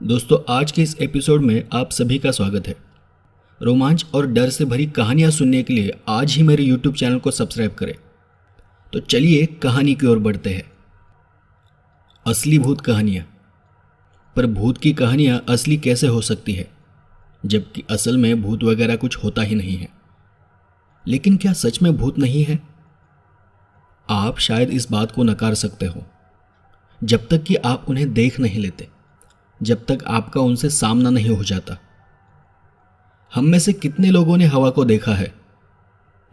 दोस्तों, आज के इस एपिसोड में आप सभी का स्वागत है। रोमांच और डर से भरी कहानियां सुनने के लिए आज ही मेरे YouTube चैनल को सब्सक्राइब करें। तो चलिए कहानी की ओर बढ़ते हैं। असली भूत कहानियां। पर भूत की कहानियां असली कैसे हो सकती है, जबकि असल में भूत वगैरह कुछ होता ही नहीं है। लेकिन क्या सच में भूत नहीं है? आप शायद इस बात को नकार सकते हो, जब तक कि आप उन्हें देख नहीं लेते, जब तक आपका उनसे सामना नहीं हो जाता। हम में से कितने लोगों ने हवा को देखा है?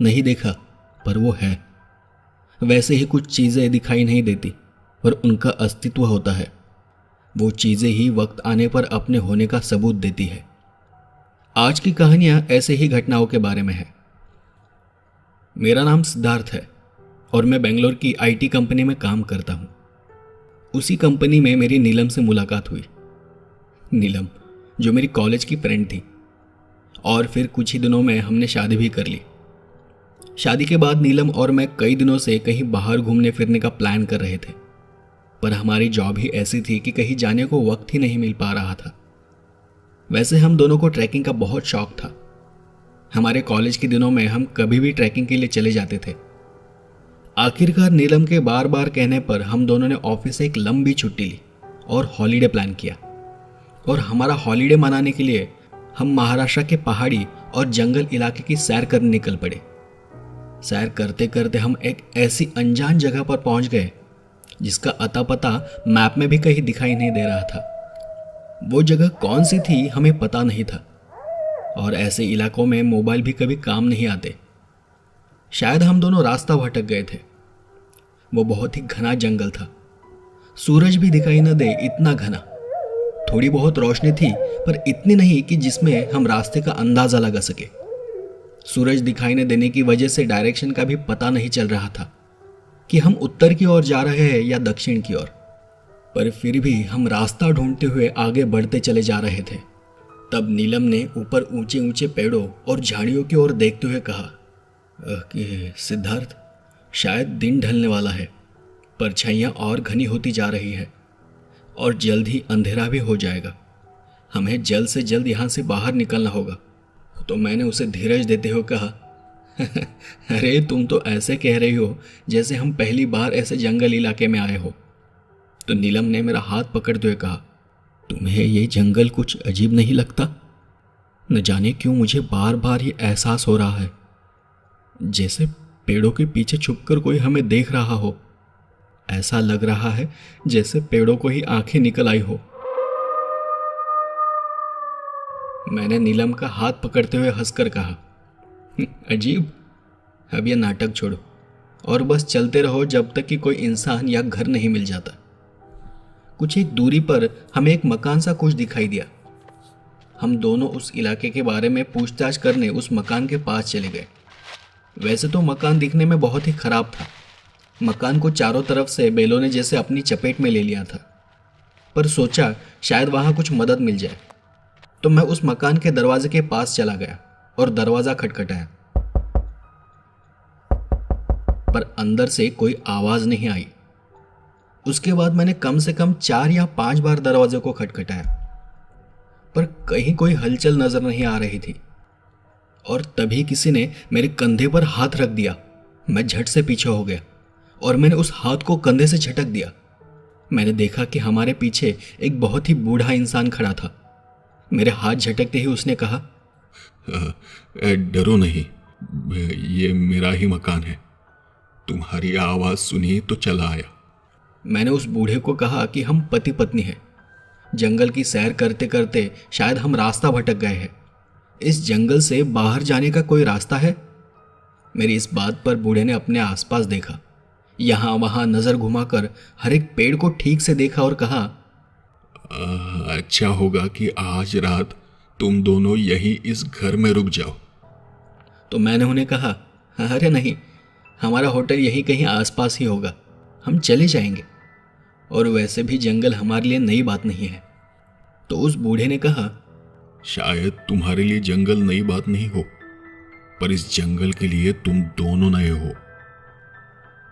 नहीं देखा, पर वो है। वैसे ही कुछ चीजें दिखाई नहीं देती, पर उनका अस्तित्व होता है। वो चीजें ही वक्त आने पर अपने होने का सबूत देती है। आज की कहानियां ऐसे ही घटनाओं के बारे में है। मेरा नाम सिद्धार्थ है और मैं बेंगलोर की IT कंपनी में काम करता हूं। उसी कंपनी में मेरी नीलम से मुलाकात हुई। नीलम, जो मेरी कॉलेज की फ्रेंड थी, और फिर कुछ ही दिनों में हमने शादी भी कर ली। शादी के बाद नीलम और मैं कई दिनों से कहीं बाहर घूमने फिरने का प्लान कर रहे थे, पर हमारी जॉब ही ऐसी थी कि कहीं जाने को वक्त ही नहीं मिल पा रहा था। वैसे हम दोनों को ट्रैकिंग का बहुत शौक था। हमारे कॉलेज के दिनों में हम कभी भी ट्रैकिंग के लिए चले जाते थे। आखिरकार नीलम के बार बार कहने पर हम दोनों ने ऑफिस से एक लंबी छुट्टी ली और हॉलीडे प्लान किया। और हमारा हॉलीडे मनाने के लिए हम महाराष्ट्र के पहाड़ी और जंगल इलाके की सैर करने निकल पड़े। सैर करते करते हम एक ऐसी अनजान जगह पर पहुंच गए जिसका अता पता मैप में भी कहीं दिखाई नहीं दे रहा था। वो जगह कौन सी थी हमें पता नहीं था, और ऐसे इलाकों में मोबाइल भी कभी काम नहीं आते। शायद हम दोनों रास्ता भटक गए थे। वो बहुत ही घना जंगल था, सूरज भी दिखाई न दे इतना घना। थोड़ी बहुत रोशनी थी, पर इतनी नहीं कि जिसमें हम रास्ते का अंदाजा लगा सके। सूरज दिखाई न देने की वजह से डायरेक्शन का भी पता नहीं चल रहा था कि हम उत्तर की ओर जा रहे हैं या दक्षिण की ओर। पर फिर भी हम रास्ता ढूंढते हुए आगे बढ़ते चले जा रहे थे। तब नीलम ने ऊपर ऊंचे ऊंचे पेड़ों और झाड़ियों की ओर देखते हुए कहा कि सिद्धार्थ, शायद दिन ढलने वाला है। परछाइयाँ और घनी होती जा रही है और जल्द ही अंधेरा भी हो जाएगा। हमें जल्द से जल्द यहाँ से बाहर निकलना होगा। तो मैंने उसे धीरज देते हुए कहा, अरे तुम तो ऐसे कह रही हो जैसे हम पहली बार ऐसे जंगल इलाके में आए हो। तो नीलम ने मेरा हाथ पकड़ते हुए कहा, तुम्हें ये जंगल कुछ अजीब नहीं लगता? न जाने क्यों मुझे बार बार ये एहसास हो रहा है जैसे पेड़ों के पीछे छुपकर कोई हमें देख रहा हो। ऐसा लग रहा है जैसे पेड़ों को ही आंखें निकल आई हो। मैंने नीलम का हाथ पकड़ते हुए हंसकर कहा, अजीब, अब यह नाटक छोड़ो और बस चलते रहो जब तक कि कोई इंसान या घर नहीं मिल जाता। कुछ एक दूरी पर हमें एक मकान सा कुछ दिखाई दिया। हम दोनों उस इलाके के बारे में पूछताछ करने उस मकान के पास चले गए। वैसे तो मकान दिखने में बहुत ही खराब था। मकान को चारों तरफ से बैलों ने जैसे अपनी चपेट में ले लिया था, पर सोचा शायद वहां कुछ मदद मिल जाए। तो मैं उस मकान के दरवाजे के पास चला गया और दरवाजा खटखटाया, पर अंदर से कोई आवाज नहीं आई। उसके बाद मैंने कम से कम 4 या 5 बार दरवाजे को खटखटाया, पर कहीं कोई हलचल नजर नहीं आ रही थी। और तभी किसी ने मेरे कंधे पर हाथ रख दिया। मैं झट से पीछे हो गया और मैंने उस हाथ को कंधे से झटक दिया। मैंने देखा कि हमारे पीछे एक बहुत ही बूढ़ा इंसान खड़ा था। मेरे हाथ झटकते ही उसने कहा, डरो नहीं, ये मेरा ही मकान है। तुम्हारी आवाज सुनी तो चला आया। मैंने उस बूढ़े को कहा कि हम पति पत्नी हैं। जंगल की सैर करते करते शायद हम रास्ता भटक गए हैं। इस जंगल से बाहर जाने का कोई रास्ता है? मेरी इस बात पर बूढ़े ने अपने आसपास देखा, यहाँ वहाँ नजर घुमाकर हर एक पेड़ को ठीक से देखा और कहा, अच्छा होगा कि आज रात तुम दोनों यही इस घर में रुक जाओ। तो मैंने उन्हें कहा, अरे नहीं, हमारा होटल यहीं कहीं आसपास ही होगा, हम चले जाएंगे। और वैसे भी जंगल हमारे लिए नई बात नहीं है। तो उस बूढ़े ने कहा, शायद तुम्हारे लिए जंगल नई बात नहीं हो, पर इस जंगल के लिए तुम दोनों नए हो।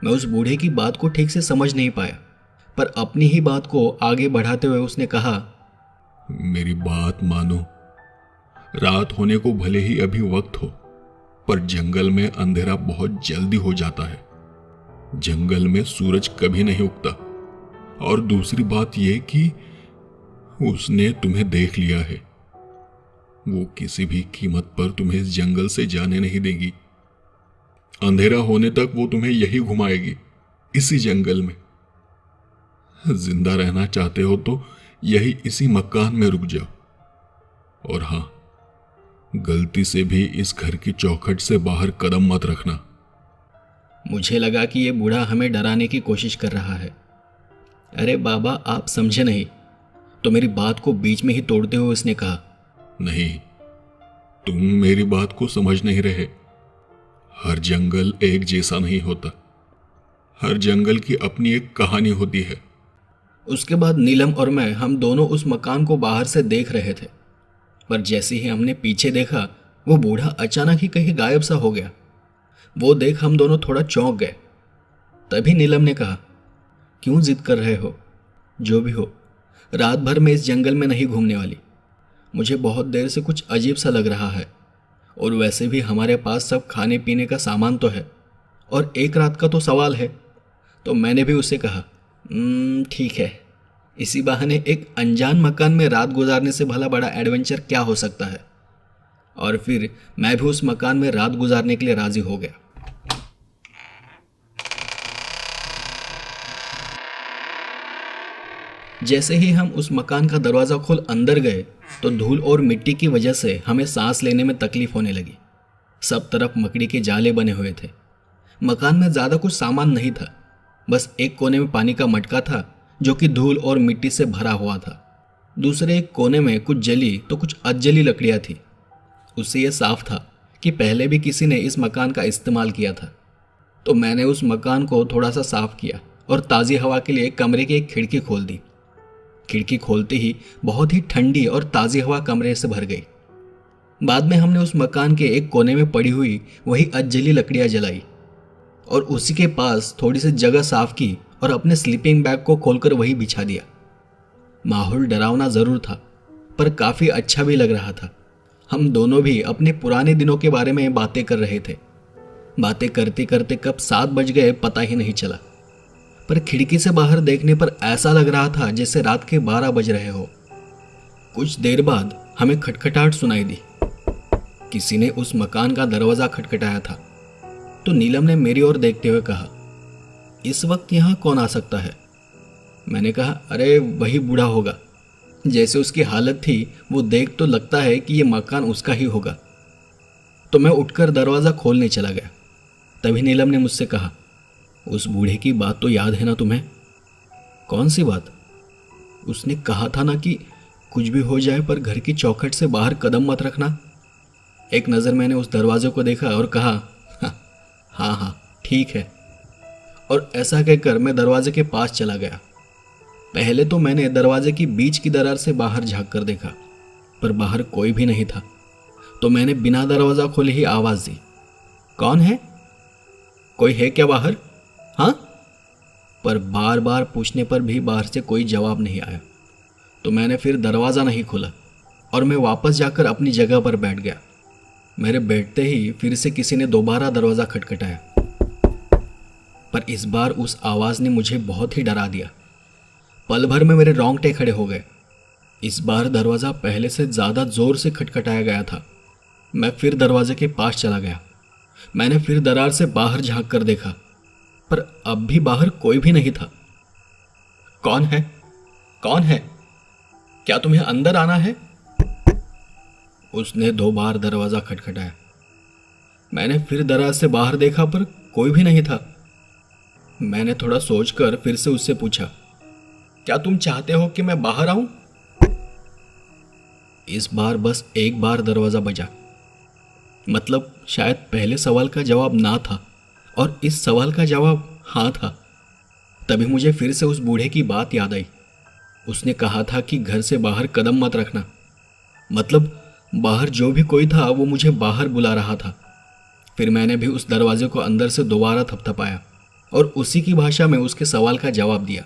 मैं उस बूढ़े की बात को ठीक से समझ नहीं पाया, पर अपनी ही बात को आगे बढ़ाते हुए उसने कहा, मेरी बात मानो। रात होने को भले ही अभी वक्त हो, पर जंगल में अंधेरा बहुत जल्दी हो जाता है। जंगल में सूरज कभी नहीं उगता। और दूसरी बात यह कि उसने तुम्हें देख लिया है। वो किसी भी कीमत पर तुम्हें इस जंगल से जाने नहीं देगी। अंधेरा होने तक वो तुम्हें यही घुमाएगी, इसी जंगल में। जिंदा रहना चाहते हो तो यही इसी मकान में रुक जाओ। और हां, गलती से भी इस घर की चौखट से बाहर कदम मत रखना। मुझे लगा कि ये बूढ़ा हमें डराने की कोशिश कर रहा है। अरे बाबा, आप समझे नहीं। तो मेरी बात को बीच में ही तोड़ते हुए उसने कहा, नहीं, तुम मेरी बात को समझ नहीं रहे। हर जंगल एक जैसा नहीं होता। हर जंगल की अपनी एक कहानी होती है। उसके बाद नीलम और मैं, हम दोनों उस मकान को बाहर से देख रहे थे। पर जैसे ही हमने पीछे देखा, वो बूढ़ा अचानक ही कहीं गायब सा हो गया। वो देख हम दोनों थोड़ा चौंक गए। तभी नीलम ने कहा, क्यों जिद कर रहे हो? जो भी हो, रात भर में इस जंगल में नहीं घूमने वाली। मुझे बहुत देर से कुछ अजीब सा लग रहा है। और वैसे भी हमारे पास सब खाने पीने का सामान तो है, और एक रात का तो सवाल है। तो मैंने भी उससे कहा, ठीक है, इसी बहाने एक अनजान मकान में रात गुजारने से भला बड़ा एडवेंचर क्या हो सकता है। और फिर मैं भी उस मकान में रात गुजारने के लिए राजी हो गया। जैसे ही हम उस मकान का दरवाज़ा खोल अंदर गए तो धूल और मिट्टी की वजह से हमें सांस लेने में तकलीफ होने लगी। सब तरफ मकड़ी के जाले बने हुए थे। मकान में ज़्यादा कुछ सामान नहीं था। बस एक कोने में पानी का मटका था जो कि धूल और मिट्टी से भरा हुआ था। दूसरे एक कोने में कुछ जली तो कुछ अधजली लकड़ियाँ थी। उससे यह साफ था कि पहले भी किसी ने इस मकान का इस्तेमाल किया था। तो मैंने उस मकान को थोड़ा सा साफ किया और ताज़ी हवा के लिए कमरे की एक खिड़की खोल दी। खिड़की खोलते ही बहुत ही ठंडी और ताज़ी हवा कमरे से भर गई। बाद में हमने उस मकान के एक कोने में पड़ी हुई वही अधजली लकड़ियाँ जलाई और उसी के पास थोड़ी सी जगह साफ की और अपने स्लीपिंग बैग को खोलकर वही बिछा दिया। माहौल डरावना ज़रूर था, पर काफ़ी अच्छा भी लग रहा था। हम दोनों भी अपने पुराने दिनों के बारे में बातें कर रहे थे। बातें करते करते कब 7 बज गए पता ही नहीं चला। पर खिड़की से बाहर देखने पर ऐसा लग रहा था जैसे रात के 12 बज रहे हो। कुछ देर बाद हमें खटखटाहट सुनाई दी। किसी ने उस मकान का दरवाज़ा खटखटाया था। तो नीलम ने मेरी ओर देखते हुए कहा, इस वक्त यहाँ कौन आ सकता है? मैंने कहा, अरे वही बूढ़ा होगा। जैसे उसकी हालत थी वो देख तो लगता है कि ये मकान उसका ही होगा। तो मैं उठकर दरवाज़ा खोलने चला गया। तभी नीलम ने मुझसे कहा, उस बूढ़े की बात तो याद है ना तुम्हें? कौन सी बात? उसने कहा था ना कि कुछ भी हो जाए पर घर की चौखट से बाहर कदम मत रखना। एक नज़र मैंने उस दरवाजे को देखा और कहा, हाँ हाँ ठीक है। और ऐसा कहकर मैं दरवाजे के पास चला गया। पहले तो मैंने दरवाजे की बीच की दरार से बाहर झांक कर देखा, पर बाहर कोई भी नहीं था। तो मैंने बिना दरवाज़ा खोले ही आवाज़ दी, कौन है? कोई है क्या बाहर? हाँ? पर बार बार पूछने पर भी बाहर से कोई जवाब नहीं आया। तो मैंने फिर दरवाज़ा नहीं खोला और मैं वापस जाकर अपनी जगह पर बैठ गया। मेरे बैठते ही फिर से किसी ने दोबारा दरवाज़ा खटखटाया, पर इस बार उस आवाज़ ने मुझे बहुत ही डरा दिया। पल भर में मेरे रोंगटे खड़े हो गए। इस बार दरवाज़ा पहले से ज़्यादा ज़ोर से खटखटाया गया था। मैं फिर दरवाजे के पास चला गया। मैंने फिर दरार से बाहर झांक कर देखा, पर अब भी बाहर कोई भी नहीं था। कौन है? कौन है? क्या तुम्हें अंदर आना है? उसने 2 बार दरवाज़ा खटखटाया। मैंने फिर दरार से बाहर देखा, पर कोई भी नहीं था। मैंने थोड़ा सोचकर फिर से उससे पूछा, क्या तुम चाहते हो कि मैं बाहर आऊं? इस बार बस एक बार दरवाज़ा बजा। मतलब शायद पहले सवाल का जवाब ना था और इस सवाल का जवाब हाँ था। तभी मुझे फिर से उस बूढ़े की बात याद आई। उसने कहा था कि घर से बाहर कदम मत रखना। मतलब बाहर जो भी कोई था वो मुझे बाहर बुला रहा था। फिर मैंने भी उस दरवाजे को अंदर से दोबारा थपथपाया और उसी की भाषा में उसके सवाल का जवाब दिया।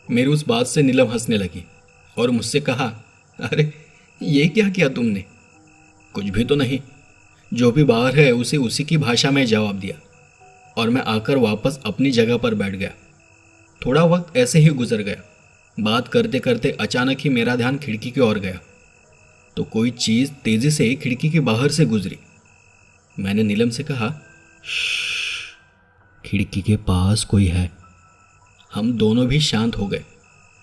मेरी उस बात से नीलम हंसने लगी और मुझसे कहा, अरे ये क्या किया तुमने? कुछ भी तो नहीं, जो भी बाहर है उसे उसी की भाषा में जवाब दिया और मैं आकर वापस अपनी जगह पर बैठ गया। थोड़ा वक्त ऐसे ही गुजर गया। बात करते करते अचानक ही मेरा ध्यान खिड़की की ओर गया तो कोई चीज़ तेजी से खिड़की के बाहर से गुजरी। मैंने नीलम से कहा, खिड़की के पास कोई है। हम दोनों भी शांत हो गए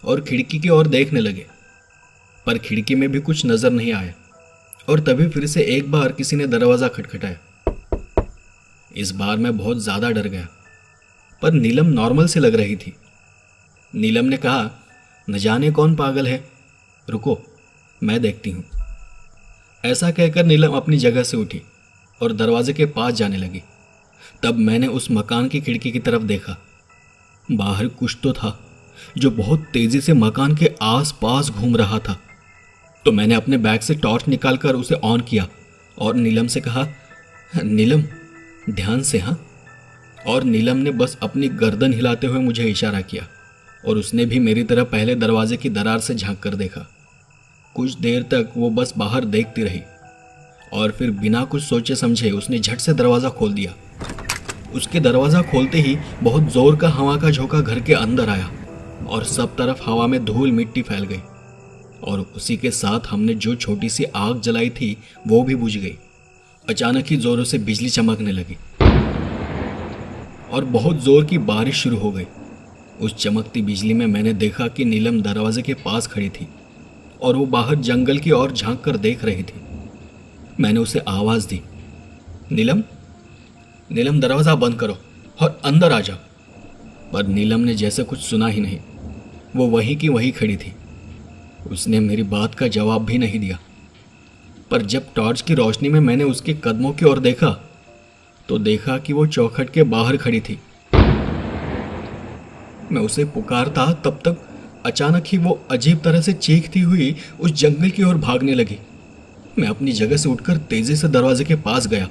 और खिड़की की ओर देखने लगे, पर खिड़की में भी कुछ नजर नहीं आया। और तभी फिर से एक बार किसी ने दरवाज़ा खटखटाया। इस बार मैं बहुत ज़्यादा डर गया, पर नीलम नॉर्मल से लग रही थी। नीलम ने कहा, न जाने कौन पागल है, रुको मैं देखती हूँ। ऐसा कहकर नीलम अपनी जगह से उठी और दरवाजे के पास जाने लगी। तब मैंने उस मकान की खिड़की की तरफ देखा। बाहर कुछ तो था जो बहुत तेजी से मकान के आसपास घूम रहा था। तो मैंने अपने बैग से टॉर्च निकालकर उसे ऑन किया और नीलम से कहा, नीलम ध्यान से हाँ। और नीलम ने बस अपनी गर्दन हिलाते हुए मुझे इशारा किया और उसने भी मेरी तरफ पहले दरवाजे की दरार से झांक कर देखा। कुछ देर तक वो बस बाहर देखती रही और फिर बिना कुछ सोचे समझे उसने झट से दरवाज़ा खोल दिया। उसके दरवाज़ा खोलते ही बहुत जोर का हवा का झोंका घर के अंदर आया और सब तरफ हवा में धूल मिट्टी फैल गई और उसी के साथ हमने जो छोटी सी आग जलाई थी वो भी बुझ गई। अचानक ही जोरों से बिजली चमकने लगी और बहुत जोर की बारिश शुरू हो गई। उस चमकती बिजली में मैंने देखा कि नीलम दरवाजे के पास खड़ी थी और वो बाहर जंगल की ओर झांक कर देख रही थी। मैंने उसे आवाज़ दी, नीलम नीलम दरवाज़ा बंद करो और अंदर आ जाओ। पर नीलम ने जैसे कुछ सुना ही नहीं। वो वहीं की वहीं खड़ी थी। उसने मेरी बात का जवाब भी नहीं दिया। पर जब टॉर्च की रोशनी में मैंने उसके कदमों की ओर देखा तो देखा कि वो चौखट के बाहर खड़ी थी। मैं उसे पुकारता तब तक अचानक ही वो अजीब तरह से चीखती हुई उस जंगल की ओर भागने लगी। मैं अपनी जगह से उठकर तेजी से दरवाजे के पास गया,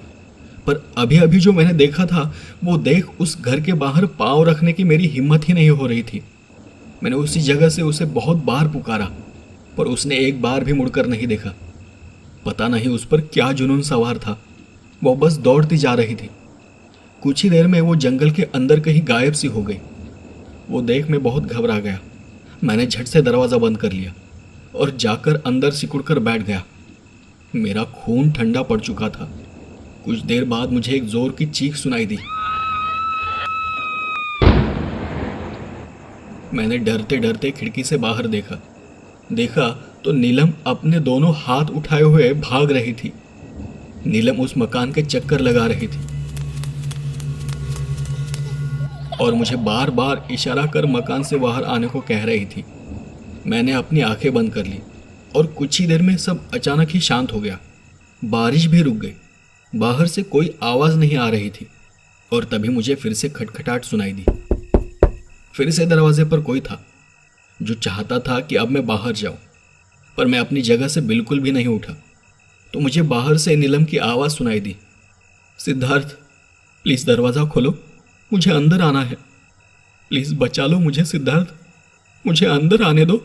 पर अभी अभी जो मैंने देखा था वो देख उस घर के बाहर पांव रखने की मेरी हिम्मत ही नहीं हो रही थी। मैंने उसी जगह से उसे बहुत बार पुकारा, पर उसने एक बार भी मुड़कर नहीं देखा। पता नहीं उस पर क्या जुनून सवार था, वो बस दौड़ती जा रही थी। कुछ ही देर में वो जंगल के अंदर कहीं गायब सी हो गई। वो देख मैं बहुत घबरा गया। मैंने झट से दरवाज़ा बंद कर लिया और जाकर अंदर सिकुड़कर बैठ गया। मेरा खून ठंडा पड़ चुका था। कुछ देर बाद मुझे एक जोर की चीख सुनाई दी। मैंने डरते डरते खिड़की से बाहर देखा तो नीलम अपने दोनों हाथ उठाए हुए भाग रही थी। नीलम उस मकान के चक्कर लगा रही थी और मुझे बार बार इशारा कर मकान से बाहर आने को कह रही थी। मैंने अपनी आंखें बंद कर ली और कुछ ही देर में सब अचानक ही शांत हो गया। बारिश भी रुक गई। बाहर से कोई आवाज़ नहीं आ रही थी और तभी मुझे फिर से खटखटाहट सुनाई दी। फिर से दरवाजे पर कोई था जो चाहता था कि अब मैं बाहर जाऊं, पर मैं अपनी जगह से बिल्कुल भी नहीं उठा। तो मुझे बाहर से नीलम की आवाज़ सुनाई दी, सिद्धार्थ प्लीज़ दरवाज़ा खोलो, मुझे अंदर आना है। प्लीज़ बचा लो मुझे सिद्धार्थ, मुझे अंदर आने दो।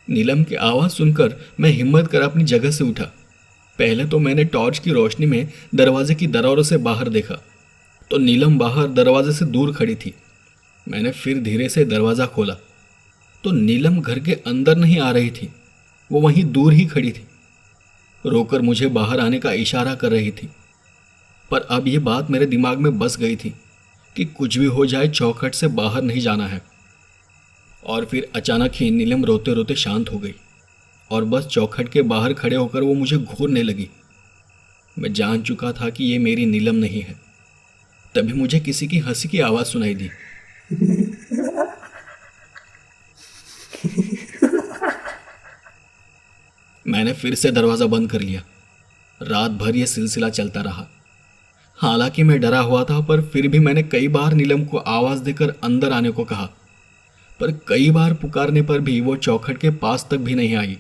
नीलम की आवाज़ सुनकर मैं हिम्मत कर अपनी जगह से उठा। पहले तो मैंने टॉर्च की रोशनी में दरवाजे की दरारों से बाहर देखा तो नीलम बाहर दरवाजे से दूर खड़ी थी। मैंने फिर धीरे से दरवाज़ा खोला तो नीलम घर के अंदर नहीं आ रही थी, वो वहीं दूर ही खड़ी थी। रोकर मुझे बाहर आने का इशारा कर रही थी। पर अब ये बात मेरे दिमाग में बस गई थी कि कुछ भी हो जाए चौखट से बाहर नहीं जाना है। और फिर अचानक ही नीलम रोते रोते शांत हो गई और बस चौखट के बाहर खड़े होकर वो मुझे घूरने लगी। मैं जान चुका था कि ये मेरी नीलम नहीं है। तभी मुझे किसी की हंसी की आवाज़ सुनाई दी। मैंने फिर से दरवाज़ा बंद कर लिया। रात भर यह सिलसिला चलता रहा। हालांकि मैं डरा हुआ था, पर फिर भी मैंने कई बार नीलम को आवाज़ देकर अंदर आने को कहा, पर कई बार पुकारने पर भी वो चौखट के पास तक भी नहीं आई।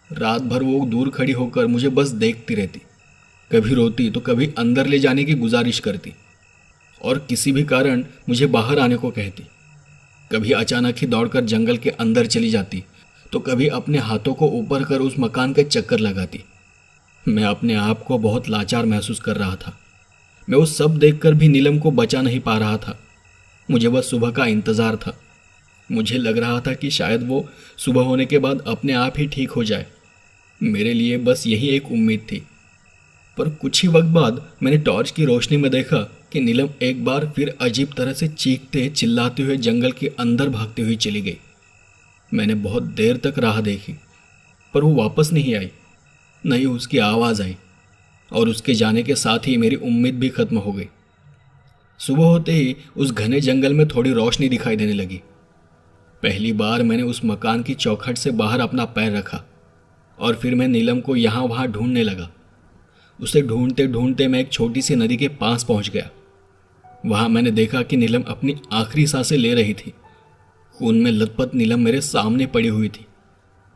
रात भर वो दूर खड़ी होकर मुझे बस देखती रहती, कभी रोती तो कभी अंदर ले जाने की गुजारिश करती और किसी भी कारण मुझे बाहर आने को कहती। कभी अचानक ही दौड़कर जंगल के अंदर चली जाती तो कभी अपने हाथों को ऊपर कर उस मकान के चक्कर लगाती। मैं अपने आप को बहुत लाचार महसूस कर रहा था। मैं वो सब देखकर भी नीलम को बचा नहीं पा रहा था। मुझे बस सुबह का इंतज़ार था। मुझे लग रहा था कि शायद वो सुबह होने के बाद अपने आप ही ठीक हो जाए। मेरे लिए बस यही एक उम्मीद थी। पर कुछ ही वक्त बाद मैंने टॉर्च की रोशनी में देखा कि नीलम एक बार फिर अजीब तरह से चीखते चिल्लाते हुए जंगल के अंदर भागती हुई चली गई। मैंने बहुत देर तक राह देखी, पर वो वापस नहीं आई। नहीं उसकी आवाज़ आई, और उसके जाने के साथ ही मेरी उम्मीद भी खत्म हो गई। सुबह होते ही उस घने जंगल में थोड़ी रोशनी दिखाई देने लगी। पहली बार मैंने उस मकान की चौखट से बाहर अपना पैर रखा, और फिर मैं नीलम को यहाँ वहाँ ढूंढने लगा। उसे ढूंढते ढूंढते मैं एक छोटी सी नदी के पास पहुँच गया। वहाँ मैंने देखा कि नीलम अपनी आखिरी सांसें ले रही थी। खून में लथपथ नीलम मेरे सामने पड़ी हुई थी।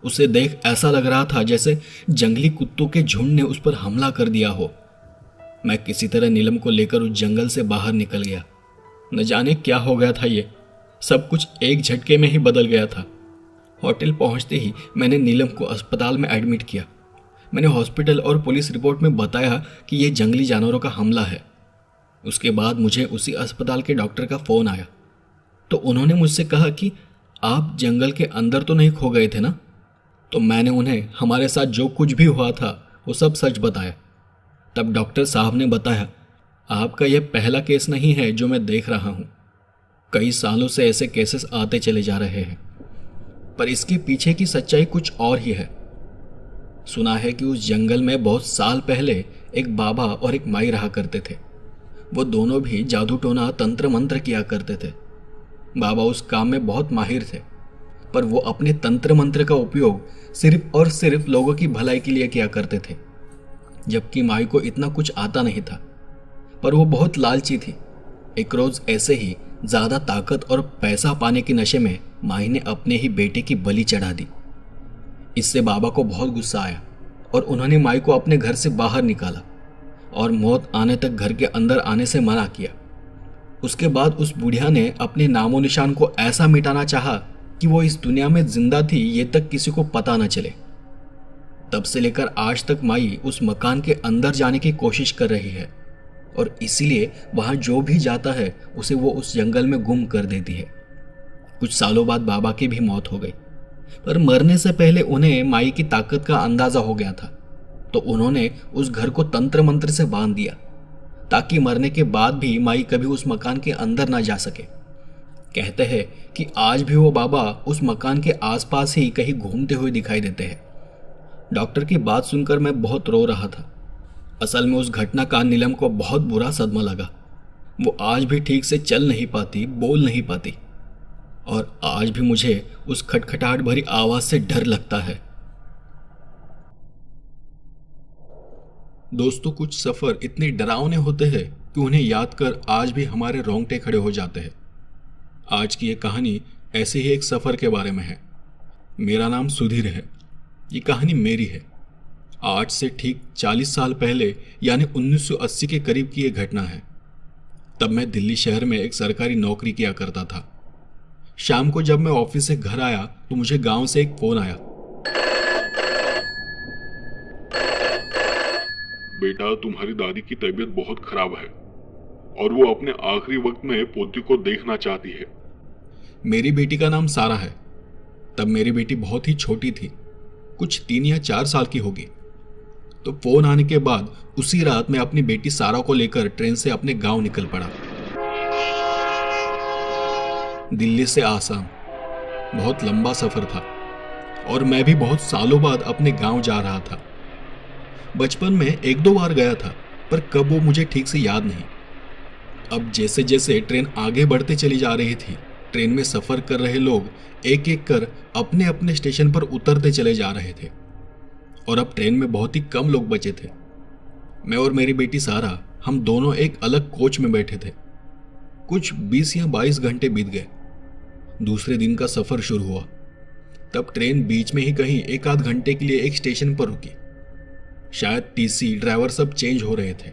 उसे देख ऐसा लग रहा था जैसे जंगली कुत्तों के झुंड ने उस पर हमला कर दिया हो। मैं किसी तरह नीलम को लेकर उस जंगल से बाहर निकल गया। न जाने क्या हो गया था, ये सब कुछ एक झटके में ही बदल गया था। होटल पहुंचते ही मैंने नीलम को अस्पताल में एडमिट किया। मैंने हॉस्पिटल और पुलिस रिपोर्ट में बताया कि यह जंगली जानवरों का हमला है। उसके बाद मुझे उसी अस्पताल के डॉक्टर का फ़ोन आया, तो उन्होंने मुझसे कहा कि आप जंगल के अंदर तो नहीं खो गए थे ना। तो मैंने उन्हें हमारे साथ जो कुछ भी हुआ था वो सब सच बताया। तब डॉक्टर साहब ने बताया, आपका यह पहला केस नहीं है जो मैं देख रहा हूँ। कई सालों से ऐसे केसेस आते चले जा रहे हैं, पर इसके पीछे की सच्चाई कुछ और ही है। सुना है कि उस जंगल में बहुत साल पहले एक बाबा और एक माई रहा करते थे। वो दोनों भी जादू टोना तंत्र मंत्र किया करते थे। बाबा उस काम में बहुत माहिर थे, पर वो अपने तंत्र मंत्र का उपयोग सिर्फ और सिर्फ लोगों की भलाई के लिए किया करते थे, जबकि माई को इतना कुछ आता नहीं था। पर वो बहुत लालची थी। एक रोज ऐसे ही ज्यादा ताकत और पैसा पाने के नशे में माई ने अपने ही बेटे की बलि चढ़ा दी। इससे बाबा को बहुत गुस्सा आया और उन्होंने माई को अपने घर से बाहर निकाला और मौत आने तक घर के अंदर आने से मना किया। उसके बाद उस बुढ़िया ने अपने नामो निशान को ऐसा मिटाना चाहा कि वो इस दुनिया में जिंदा थी ये तक किसी को पता न चले। तब से लेकर आज तक माई उस मकान के अंदर जाने की कोशिश कर रही है, और इसीलिए वहां जो भी जाता है उसे वो उस जंगल में गुम कर देती है। कुछ सालों बाद बाबा की भी मौत हो गई, पर मरने से पहले उन्हें माई की ताकत का अंदाजा हो गया था, तो उन्होंने उस घर को तंत्र मंत्र से बांध दिया ताकि मरने के बाद भी माई कभी उस मकान के अंदर ना जा सके। कहते हैं कि आज भी वो बाबा उस मकान के आसपास ही कहीं घूमते हुए दिखाई देते हैं। डॉक्टर की बात सुनकर मैं बहुत रो रहा था। असल में उस घटना का नीलम को बहुत बुरा सदमा लगा। वो आज भी ठीक से चल नहीं पाती, बोल नहीं पाती, और आज भी मुझे उस खटखटाहट भरी आवाज से डर लगता है। दोस्तों, कुछ सफर इतने डरावने होते हैं कि उन्हें याद कर आज भी हमारे रोंगटे खड़े हो जाते हैं। आज की ये कहानी ऐसे ही एक सफर के बारे में है। मेरा नाम सुधीर है। ये कहानी मेरी है। आज से ठीक 40 साल पहले यानी 1980 के करीब की यह घटना है। तब मैं दिल्ली शहर में एक सरकारी नौकरी किया करता था। शाम को जब मैं ऑफिस से घर आया तो मुझे गांव से एक फोन आया। बेटा, तुम्हारी दादी की तबीयत बहुत खराब है और वो अपने आखिरी वक्त में पोती को देखना चाहती है। मेरी बेटी का नाम सारा है। तब मेरी बेटी बहुत ही छोटी थी, कुछ 3 या 4 साल की होगी। तो फोन आने के बाद उसी रात मैं अपनी बेटी सारा को लेकर ट्रेन से अपने गांव निकल पड़ा। दिल्ली से आसाम बहुत लंबा सफर था और मैं भी बहुत सालों बाद अपने गांव जा रहा था। बचपन में 1-2 बार गया था, पर कब वो मुझे ठीक से याद नहीं। अब जैसे जैसे ट्रेन आगे बढ़ते चली जा रही थी, ट्रेन में सफर कर रहे लोग एक एक कर अपने अपने स्टेशन पर उतरते चले जा रहे थे और अब ट्रेन में बहुत ही कम लोग बचे थे। मैं और मेरी बेटी सारा, हम दोनों एक अलग कोच में बैठे थे। कुछ 20 या 22 घंटे बीत गए। दूसरे दिन का सफर शुरू हुआ। तब ट्रेन बीच में ही कहीं 1-8 घंटे के लिए एक स्टेशन पर रुकी। शायद टीसी ड्राइवर सब चेंज हो रहे थे,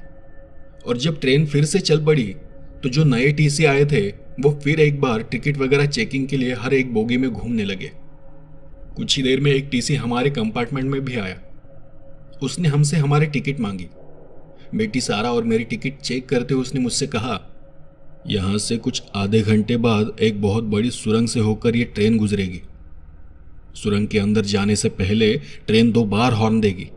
और जब ट्रेन फिर से चल पड़ी तो जो नए टीसी आए थे वो फिर एक बार टिकट वगैरह चेकिंग के लिए हर एक बोगी में घूमने लगे। कुछ ही देर में एक टीसी हमारे कंपार्टमेंट में भी आया। उसने हमसे हमारे टिकट मांगी। बेटी सारा और मेरी टिकट चेक करते हुए उसने मुझसे कहा, यहाँ से कुछ आधे घंटे बाद एक बहुत बड़ी सुरंग से होकर ये ट्रेन गुजरेगी। सुरंग के अंदर जाने से पहले ट्रेन 2 बार हॉर्न देगी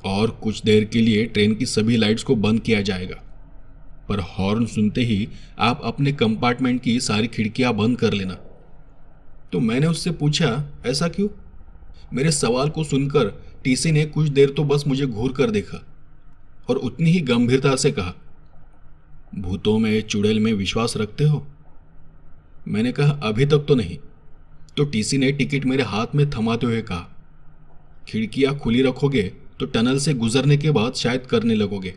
और कुछ देर के लिए ट्रेन की सभी लाइट्स को बंद किया जाएगा, पर हॉर्न सुनते ही आप अपने कंपार्टमेंट की सारी खिड़कियां बंद कर लेना। तो मैंने उससे पूछा, ऐसा क्यों? मेरे सवाल को सुनकर टीसी ने कुछ देर तो बस मुझे घूर कर देखा और उतनी ही गंभीरता से कहा, भूतों में, चुड़ैल में विश्वास रखते हो? मैंने कहा, अभी तक तो नहीं। तो टीसी ने टिकट मेरे हाथ में थमाते हुए कहा, खिड़कियां खुली रखोगे तो टनल से गुजरने के बाद शायद करने लगोगे।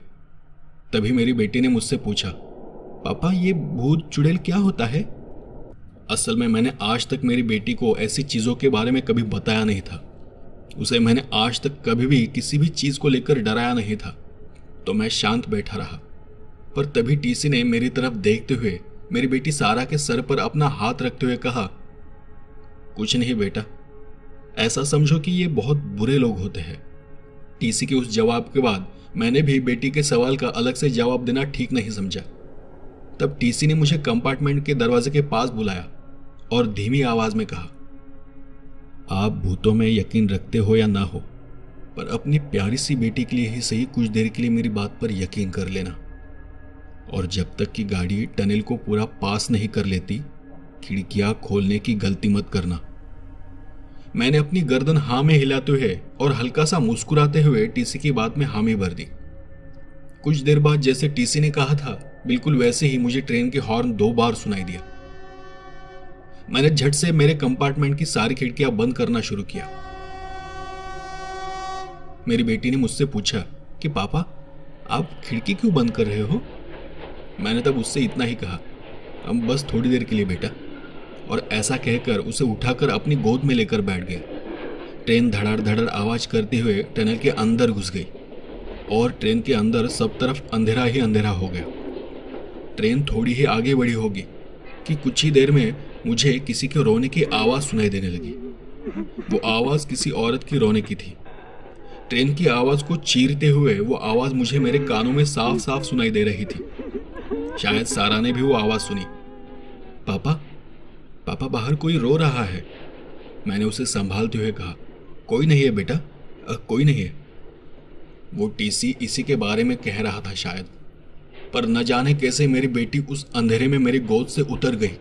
तभी मेरी बेटी ने मुझसे पूछा, पापा ये भूत चुड़ैल क्या होता है? असल में मैंने आज तक मेरी बेटी को ऐसी चीज़ों के बारे में कभी बताया नहीं था। उसे मैंने आज तक कभी भी किसी भी चीज़ को लेकर डराया नहीं था। तो मैं शांत बैठा रहा, पर तभी टीसी ने मेरी तरफ देखते हुए मेरी बेटी सारा के सर पर अपना हाथ रखते हुए कहा, कुछ नहीं बेटा, ऐसा समझो कि ये बहुत बुरे लोग होते हैं। टीसी के उस जवाब के बाद मैंने भी बेटी के सवाल का अलग से जवाब देना ठीक नहीं समझा। तब टीसी ने मुझे कंपार्टमेंट के दरवाजे के पास बुलाया और धीमी आवाज में कहा, आप भूतों में यकीन रखते हो या ना हो, पर अपनी प्यारी सी बेटी के लिए ही सही कुछ देर के लिए मेरी बात पर यकीन कर लेना। और जब तक कि गाड़ी टनल को पूरा पास नहीं कर लेती, खिड़कियां खोलने की गलती मत करना। मैंने अपनी गर्दन हाँ में हिलाते हुए और हल्का सा मुस्कुराते हुए टीसी की बात में हामी भर दी। कुछ देर बाद जैसे टीसी ने कहा था, बिल्कुल वैसे ही मुझे ट्रेन के हॉर्न 2 बार सुनाई दिया। मैंने झट से मेरे कंपार्टमेंट की सारी खिड़कियां बंद करना शुरू किया। मेरी बेटी ने मुझसे पूछा कि पापा आप खिड़की क्यों बंद कर रहे हो? मैंने तब उससे इतना ही कहा, हम बस थोड़ी देर के लिए बेटा, और ऐसा कहकर उसे उठाकर अपनी गोद में लेकर बैठ गया। ट्रेन धड़ाड़ धड़ाड़ आवाज करते हुए टनल के अंदर घुस गई और ट्रेन के अंदर सब तरफ अंधेरा ही अंधेरा हो गया। ट्रेन थोड़ी ही आगे बढ़ी होगी कि कुछ ही देर में मुझे किसी के रोने की आवाज सुनाई देने लगी। वो आवाज किसी औरत की रोने की थी। ट्रेन की आवाज को चीरते हुए वो आवाज मुझे मेरे कानों में साफ साफ सुनाई दे रही थी। शायद सारा ने भी वो आवाज सुनी। पापा पापा बाहर कोई रो रहा है। मैंने उसे संभालते हुए कहा, कोई नहीं है बेटा, कोई नहीं है। वो टीसी इसी के बारे में कह रहा था शायद, पर न जाने कैसे मेरी बेटी उस अंधेरे में मेरी गोद से उतर गई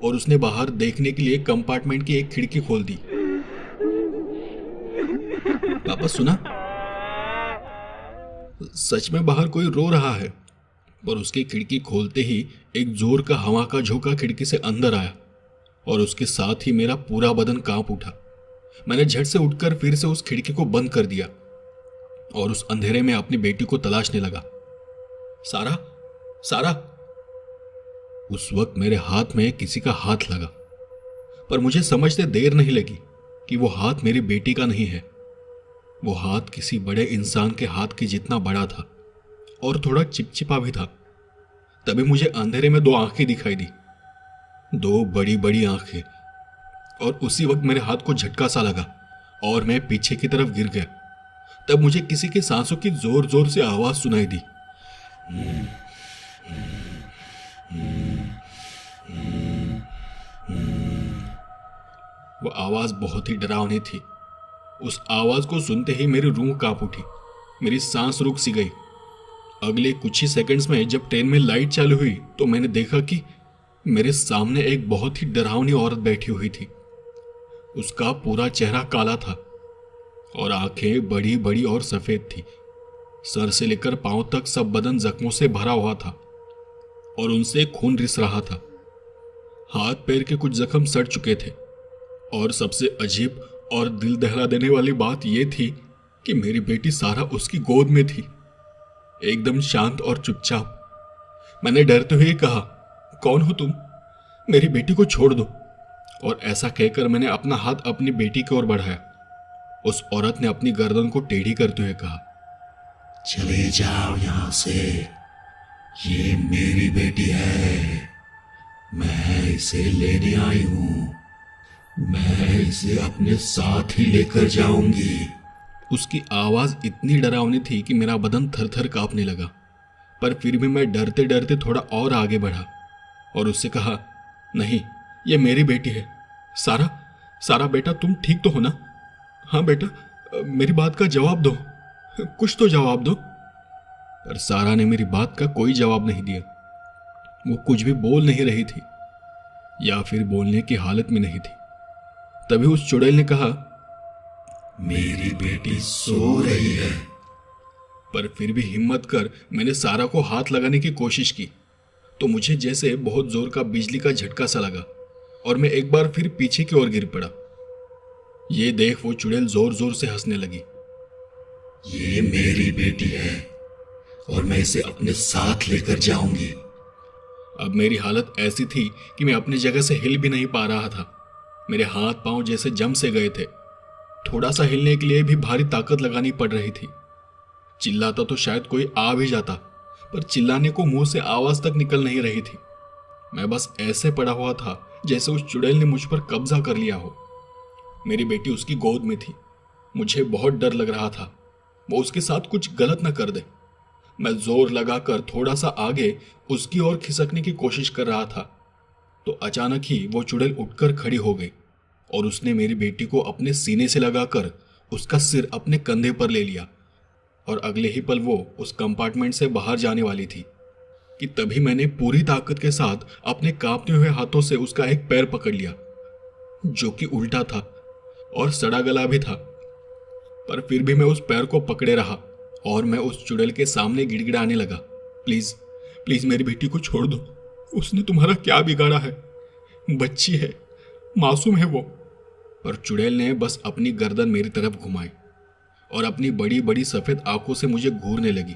और उसने बाहर देखने के लिए कंपार्टमेंट की एक खिड़की खोल दी। पापा सुना? सच में बाहर कोई रो रहा है। पर उसकी खिड़की खोलते ही एक जोर का हवा का झोंका खिड़की से अंदर आया और उसके साथ ही मेरा पूरा बदन कांप उठा। मैंने झट से उठकर फिर से उस खिड़की को बंद कर दिया और उस अंधेरे में अपनी बेटी को तलाशने लगा। सारा, सारा। उस वक्त मेरे हाथ में किसी का हाथ लगा, पर मुझे समझते देर नहीं लगी कि वो हाथ मेरी बेटी का नहीं है। वो हाथ किसी बड़े इंसान के हाथ के जितना बड़ा था और थोड़ा चिपचिपा भी था। तभी मुझे अंधेरे में 2 आंखें दिखाई दी, 2 बड़ी बड़ी आंखें, और उसी वक्त मेरे हाथ को झटका सा लगा और मैं पीछे की तरफ गिर गया। तब मुझे किसी के सांसों की जोर जोर से आवाज सुनाई दी। वो आवाज बहुत ही डरावनी थी। उस आवाज को सुनते ही मेरी रूह कांप उठी, मेरी सांस रुक सी गई। अगले कुछ ही सेकंड्स में जब ट्रेन में लाइट चालू हुई तो मैंने देखा कि मेरे सामने एक बहुत ही डरावनी औरत बैठी हुई थी। उसका पूरा चेहरा काला था और आंखें बड़ी बड़ी और सफेद थी। सर से लेकर पांव तक सब बदन जख्मों से भरा हुआ था और उनसे खून रिस रहा था। हाथ पैर के कुछ जख्म सड़ चुके थे और सबसे अजीब और दिल दहला देने वाली बात यह थी कि मेरी बेटी सारा उसकी गोद में थी, एकदम शांत और चुपचाप। मैंने डरते हुए कहा, कौन हो तुम? मेरी बेटी को छोड़ दो। और ऐसा कहकर मैंने अपना हाथ अपनी बेटी की ओर बढ़ाया। उस औरत ने अपनी गर्दन को टेढ़ी करते हुए कहा, चले जाओ यहां से, ये मेरी बेटी है, मैं इसे लेने आई हूं। मैं इसे अपने साथ ही लेकर जाऊंगी। उसकी आवाज़ इतनी डरावनी थी कि मेरा बदन थर थर कांपने लगा, पर फिर भी मैं डरते डरते थोड़ा और आगे बढ़ा और उससे कहा, नहीं, ये मेरी बेटी है। सारा, सारा बेटा, तुम ठीक तो हो ना? हाँ बेटा, मेरी बात का जवाब दो, कुछ तो जवाब दो। पर सारा ने मेरी बात का कोई जवाब नहीं दिया। वो कुछ भी बोल नहीं रही थी, या फिर बोलने की हालत में नहीं थी। तभी उस चुड़ैल ने कहा, मेरी बेटी सो रही है। पर फिर भी हिम्मत कर मैंने सारा को हाथ लगाने की कोशिश की तो मुझे जैसे बहुत जोर का बिजली का झटका सा लगा और मैं एक बार फिर पीछे की ओर गिर पड़ा। ये देख वो चुड़ैल जोर जोर से हंसने लगी। ये मेरी बेटी है और मैं इसे अपने साथ लेकर जाऊंगी। अब मेरी हालत ऐसी थी कि मैं अपनी जगह से हिल भी नहीं पा रहा था। मेरे हाथ पांव जैसे जम से गए थे। थोड़ा सा हिलने के लिए भी भारी ताकत लगानी पड़ रही थी। चिल्लाता तो शायद कोई आ भी जाता, पर चिल्लाने को मुंह से आवाज तक निकल नहीं रही थी। मैं बस ऐसे पड़ा हुआ था जैसे उस चुड़ैल ने मुझ पर कब्जा कर लिया हो। मेरी बेटी उसकी गोद में थी। मुझे बहुत डर लग रहा था वो उसके साथ कुछ गलत न कर दे। मैं जोर लगाकर थोड़ा सा आगे उसकी ओर खिसकने की कोशिश कर रहा था तो अचानक ही वो चुड़ैल उठकर खड़ी हो गई और उसने मेरी बेटी को अपने सीने से लगाकर उसका सिर अपने कंधे पर ले लिया और अगले ही पल वो उस कंपार्टमेंट से बाहर जाने वाली थी कि तभी मैंने पूरी ताकत के साथ अपने कांपते हुए हाथों से उसका एक पैर पकड़ लिया जो कि उल्टा था और सड़ा गला भी था। पर फिर भी मैं उस पैर को पकड़े रहा और मैं उस चुड़ैल के सामने गिड़गिड़ाने लगा, प्लीज प्लीज मेरी बेटी को छोड़ दो, उसने तुम्हारा क्या बिगाड़ा है, बच्ची है, मासूम है वो। पर चुड़ैल ने बस अपनी गर्दन मेरी तरफ घुमाई और अपनी बड़ी बड़ी सफेद आंखों से मुझे घूरने लगी।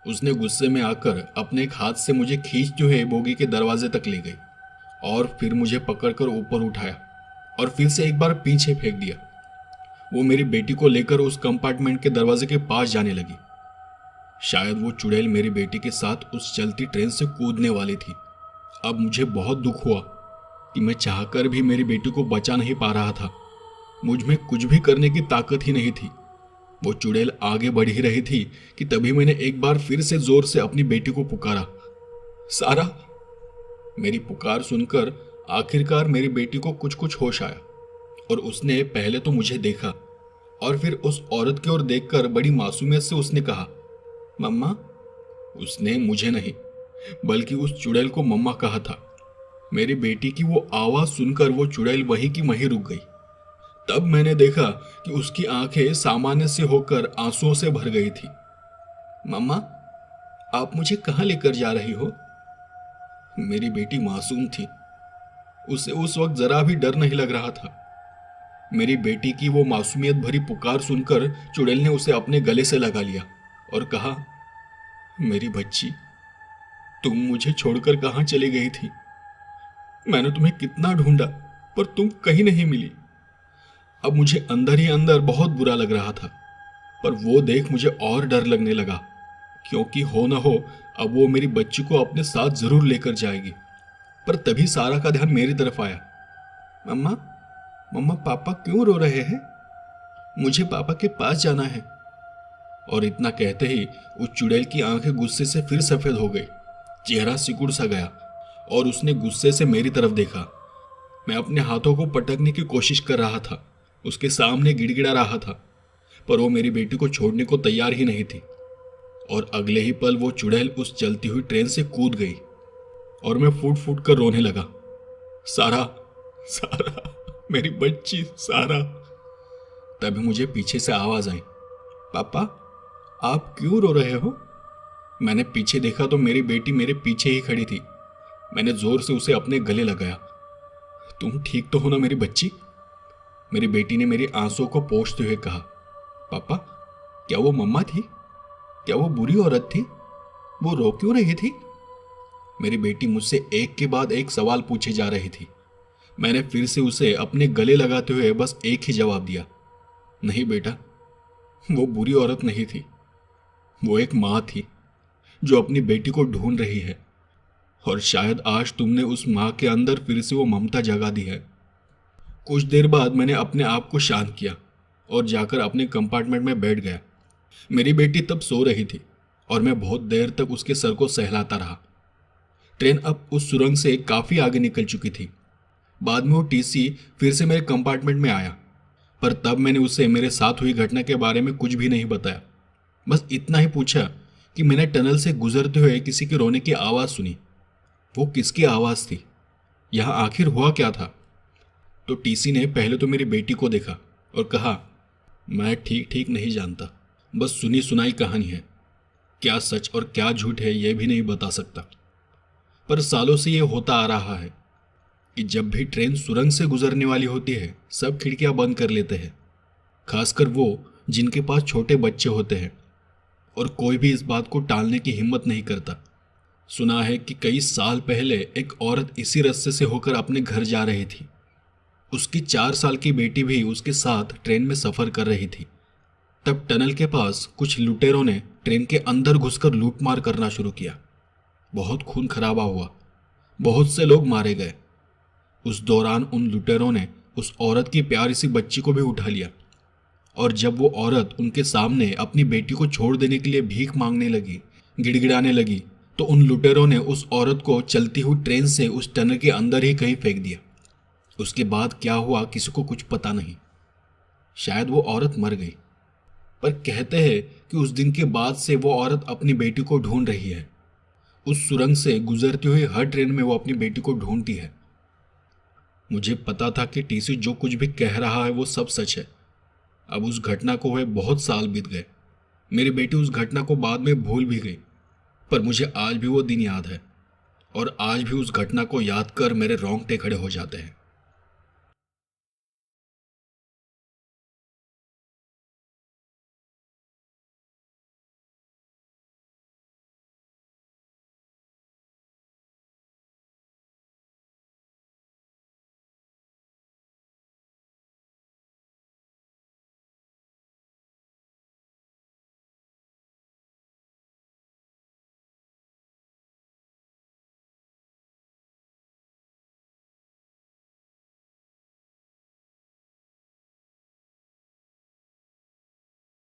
उसने गुस्से में आकर अपने एक हाथ से मुझे खींचते हुए बोगी के दरवाजे तक ले गई और फिर मुझे पकड़कर ऊपर उठाया और फिर से एक बार पीछे फेंक दिया। वो मेरी बेटी को लेकर उस कंपार्टमेंट के दरवाजे के पास जाने लगी। शायद वो चुड़ैल मेरी बेटी के साथ उस चलती ट्रेन से कूदने वाली थी। अब मुझे बहुत दुख हुआ कि मैं चाहकर भी मेरी बेटी को बचा नहीं पा रहा था। मुझ में कुछ भी करने की ताकत ही नहीं थी। वो चुड़ैल आगे बढ़ ही रही थी कि तभी मैंने एक बार फिर से जोर से अपनी बेटी को पुकारा, सारा। मेरी पुकार सुनकर आखिरकार मेरी बेटी को कुछ कुछ होश आया और उसने पहले तो मुझे देखा और फिर उस औरत की ओर देखकर बड़ी मासूमियत से उसने कहा, मम्मा। उसने मुझे नहीं बल्कि उस चुड़ैल को मम्मा कहा था। मेरी बेटी की वो आवाज सुनकर वो चुड़ैल वहीं की वहीं रुक गई। तब मैंने देखा कि उसकी आंखें सामान्य से होकर आंसुओं से भर गई थी। मम्मा, आप मुझे कहां लेकर जा रही हो? मेरी बेटी मासूम थी। उसे उस वक्त जरा भी डर नहीं लग रहा था। मेरी बेटी की वो मासूमियत भरी पुकार सुनकर चुड़ैल ने उसे अपने गले से लगा लिया और कहा, मेरी बच्ची, तुम मुझे छोड़कर कहां चली गई थी? मैंने तुम्हें कितना ढूंढा पर तुम कहीं नहीं मिली। अब मुझे अंदर ही अंदर बहुत बुरा लग रहा था, पर वो देख मुझे और डर लगने लगा, क्योंकि हो न हो अब वो मेरी बच्ची को अपने साथ जरूर लेकर जाएगी। पर तभी सारा का ध्यान मेरी तरफ आया। मम्मा, मम्मा, पापा क्यों रो रहे हैं? मुझे पापा के पास जाना है। और इतना कहते ही उस चुड़ैल की आंखें गुस्से से फिर सफेद हो गई। चेहरा सिकुड़ सा गया और उसने गुस्से से मेरी तरफ देखा। मैं अपने हाथों को पटकने की कोशिश कर रहा था, उसके सामने गिड़गिड़ा रहा था, पर वो मेरी बेटी को छोड़ने को तैयार ही नहीं थी। और अगले ही पल वो चुड़ैल उस चलती हुई ट्रेन से कूद गई और मैं फूट फूट कर रोने लगा। सारा, सारा, मेरी बच्ची सारा। तभी मुझे पीछे से आवाज आई, पापा, आप क्यों रो रहे हो? मैंने पीछे देखा तो मेरी बेटी मेरे पीछे ही खड़ी थी। मैंने जोर से उसे अपने गले लगाया। तुम ठीक तो हो ना मेरी बच्ची? मेरी बेटी ने मेरी आंसुओं को पोंछते हुए कहा, पापा, क्या वो मम्मा थी? क्या वो बुरी औरत थी? वो रो क्यों रही थी? मेरी बेटी मुझसे एक के बाद एक सवाल पूछे जा रही थी। मैंने फिर से उसे अपने गले लगाते हुए बस एक ही जवाब दिया, नहीं बेटा, वो बुरी औरत नहीं थी। वो एक माँ थी जो अपनी बेटी को ढूंढ रही है, और शायद आज तुमने उस माँ के अंदर फिर से वो ममता जगा दी है। कुछ देर बाद मैंने अपने आप को शांत किया और जाकर अपने कंपार्टमेंट में बैठ गया। मेरी बेटी तब सो रही थी और मैं बहुत देर तक उसके सर को सहलाता रहा। ट्रेन अब उस सुरंग से काफ़ी आगे निकल चुकी थी। बाद में वो टीसी फिर से मेरे कंपार्टमेंट में आया, पर तब मैंने उसे मेरे साथ हुई घटना के बारे में कुछ भी नहीं बताया। बस इतना ही पूछा कि मैंने टनल से गुजरते हुए किसी के रोने की आवाज़ सुनी। वो किसकी आवाज़ थी? यहाँ आखिर हुआ क्या था? तो टीसी ने पहले तो मेरी बेटी को देखा और कहा, मैं ठीक ठीक नहीं जानता, बस सुनी सुनाई कहानी है। क्या सच और क्या झूठ है यह भी नहीं बता सकता, पर सालों से यह होता आ रहा है कि जब भी ट्रेन सुरंग से गुजरने वाली होती है सब खिड़कियां बंद कर लेते हैं, खासकर वो जिनके पास छोटे बच्चे होते हैं, और कोई भी इस बात को टालने की हिम्मत नहीं करता। सुना है कि कई साल पहले एक औरत इसी रास्ते से होकर अपने घर जा रही थी। उसकी 4 साल की बेटी भी उसके साथ ट्रेन में सफ़र कर रही थी। तब टनल के पास कुछ लुटेरों ने ट्रेन के अंदर घुसकर लूटमार करना शुरू किया। बहुत खून खराबा हुआ, बहुत से लोग मारे गए। उस दौरान उन लुटेरों ने उस औरत की प्यारी सी बच्ची को भी उठा लिया, और जब वो औरत उनके सामने अपनी बेटी को छोड़ देने के लिए भीख मांगने लगी, गिड़गिड़ाने लगी, तो उन लुटेरों ने उस औरत को चलती हुई ट्रेन से उस टनल के अंदर ही कहीं फेंक दिया। उसके बाद क्या हुआ किसी को कुछ पता नहीं। शायद वो औरत मर गई, पर कहते हैं कि उस दिन के बाद से वो औरत अपनी बेटी को ढूंढ रही है। उस सुरंग से गुजरती हुई हर ट्रेन में वो अपनी बेटी को ढूंढती है। मुझे पता था कि टीसी जो कुछ भी कह रहा है वो सब सच है। अब उस घटना को हुए बहुत साल बीत गए। मेरी बेटी उस घटना को बाद में भूल भी गई, पर मुझे आज भी वो दिन याद है, और आज भी उस घटना को याद कर मेरे रोंगटे खड़े हो जाते हैं।